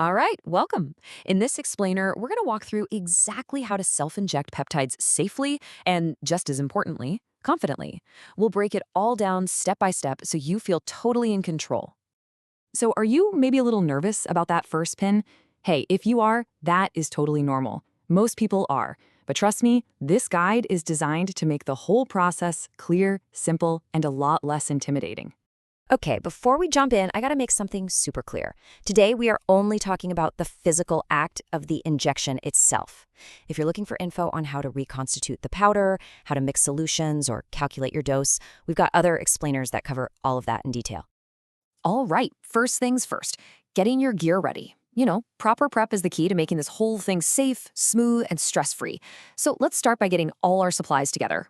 All right, welcome. In this explainer, we're going to walk through exactly how to self-inject peptides safely and, just as importantly, confidently. We'll break it all down step by step so you feel totally in control. So are you maybe a little nervous about that first pin? Hey, if you are, that is totally normal. Most people are. But trust me, this guide is designed to make the whole process clear, simple, and a lot less intimidating. Okay, before we jump in, I gotta make something super clear. Today, we are only talking about the physical act of the injection itself. If you're looking for info on how to reconstitute the powder, how to mix solutions, or calculate your dose, we've got other explainers that cover all of that in detail. All right, first things first, getting your gear ready. Proper prep is the key to making this whole thing safe, smooth, and stress-free. So let's start by getting all our supplies together.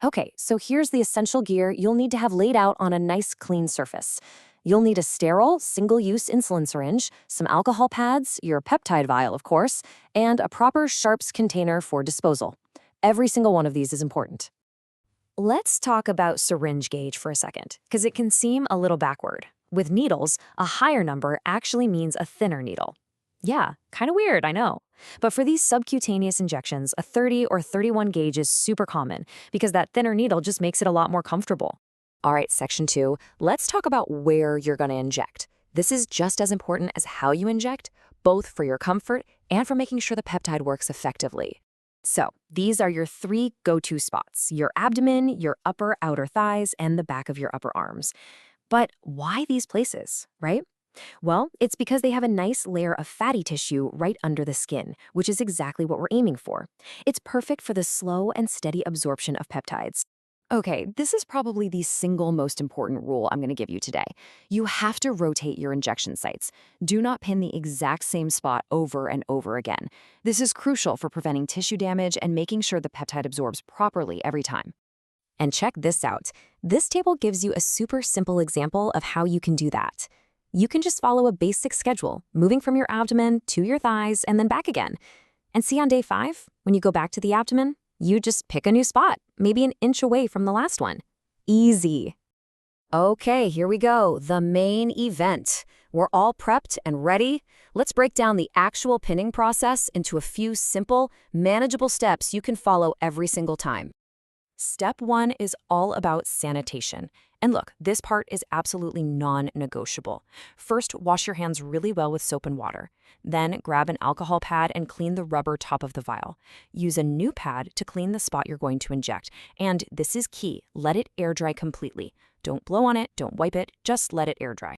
Okay, so here's the essential gear you'll need to have laid out on a nice clean surface. You'll need a sterile, single-use insulin syringe, some alcohol pads, your peptide vial, of course, and a proper sharps container for disposal. Every single one of these is important. Let's talk about syringe gauge for a second, because it can seem a little backward. With needles, a higher number actually means a thinner needle. Yeah, kind of weird, I know. But for these subcutaneous injections, a 30 or 31 gauge is super common because that thinner needle just makes it a lot more comfortable. All right, section 2, let's talk about where you're going to inject. This is just as important as how you inject, both for your comfort and for making sure the peptide works effectively. So, these are your 3 go-to spots: your abdomen, your upper outer thighs, and the back of your upper arms. But why these places, right? Well, it's because they have a nice layer of fatty tissue right under the skin, which is exactly what we're aiming for. It's perfect for the slow and steady absorption of peptides. Okay, this is probably the single most important rule I'm going to give you today. You have to rotate your injection sites. Do not pin the exact same spot over and over again. This is crucial for preventing tissue damage and making sure the peptide absorbs properly every time. And check this out. This table gives you a super simple example of how you can do that. You can just follow a basic schedule, moving from your abdomen to your thighs and then back again. And see, on day 5, when you go back to the abdomen, you just pick a new spot, maybe an inch away from the last one. Easy. Okay, here we go, the main event. We're all prepped and ready. Let's break down the actual pinning process into a few simple, manageable steps you can follow every single time. Step 1 is all about sanitation. And look, this part is absolutely non-negotiable. First, wash your hands really well with soap and water. Then, grab an alcohol pad and clean the rubber top of the vial. Use a new pad to clean the spot you're going to inject. And this is key, let it air dry completely. Don't blow on it, don't wipe it, just let it air dry.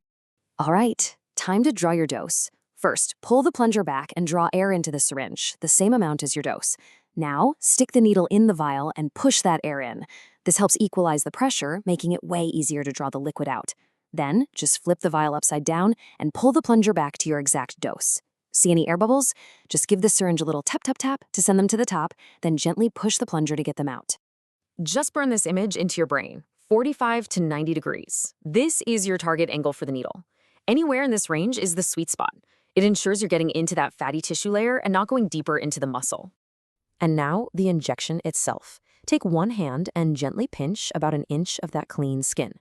All right, time to draw your dose. First, pull the plunger back and draw air into the syringe, the same amount as your dose. Now, stick the needle in the vial and push that air in. This helps equalize the pressure, making it way easier to draw the liquid out. Then, just flip the vial upside down and pull the plunger back to your exact dose. See any air bubbles? Just give the syringe a little tap, tap, tap to send them to the top, then gently push the plunger to get them out. Just burn this image into your brain, 45 to 90 degrees. This is your target angle for the needle. Anywhere in this range is the sweet spot. It ensures you're getting into that fatty tissue layer and not going deeper into the muscle. And now, the injection itself. Take one hand and gently pinch about an inch of that clean skin.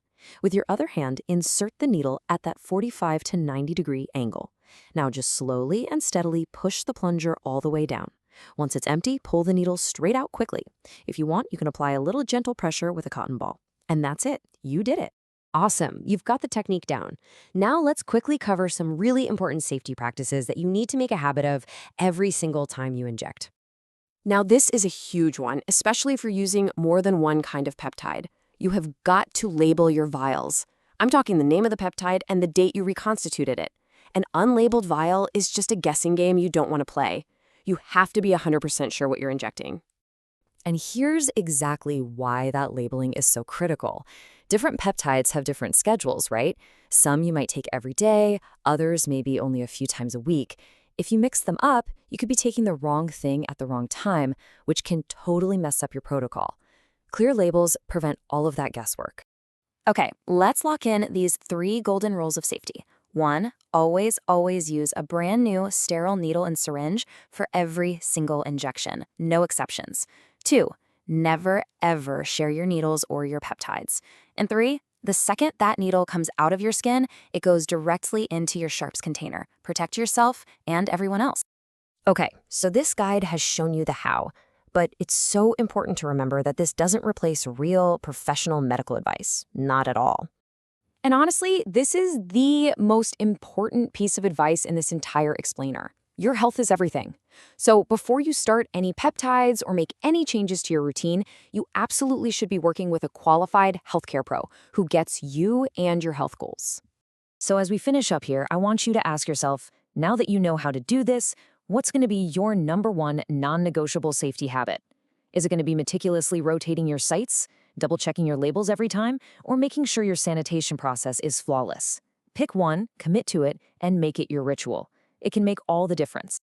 With your other hand, insert the needle at that 45 to 90 degree angle. Now just slowly and steadily push the plunger all the way down. Once it's empty, pull the needle straight out quickly. If you want, you can apply a little gentle pressure with a cotton ball. And that's it. You did it. Awesome. You've got the technique down. Now let's quickly cover some really important safety practices that you need to make a habit of every single time you inject. Now, this is a huge one, especially if you're using more than one kind of peptide. You have got to label your vials. I'm talking the name of the peptide and the date you reconstituted it. An unlabeled vial is just a guessing game you don't want to play. You have to be 100% sure what you're injecting. And here's exactly why that labeling is so critical. Different peptides have different schedules, right? Some you might take every day, others maybe only a few times a week. If you mix them up, you could be taking the wrong thing at the wrong time, which can totally mess up your protocol. Clear labels prevent all of that guesswork. Okay, let's lock in these 3 golden rules of safety. 1, always use a brand new sterile needle and syringe for every single injection, no exceptions. 2, never ever share your needles or your peptides. And 3, The second that needle comes out of your skin, it goes directly into your sharps container. Protect yourself and everyone else. Okay, so this guide has shown you the how, but it's so important to remember that this doesn't replace real professional medical advice. Not at all. And honestly, this is the most important piece of advice in this entire explainer. Your health is everything. So before you start any peptides or make any changes to your routine, you absolutely should be working with a qualified healthcare pro who gets you and your health goals. So as we finish up here, I want you to ask yourself, now that you know how to do this, what's going to be your number one non-negotiable safety habit? Is it going to be meticulously rotating your sites, double-checking your labels every time, or making sure your sanitation process is flawless? Pick one, commit to it, and make it your ritual. It can make all the difference.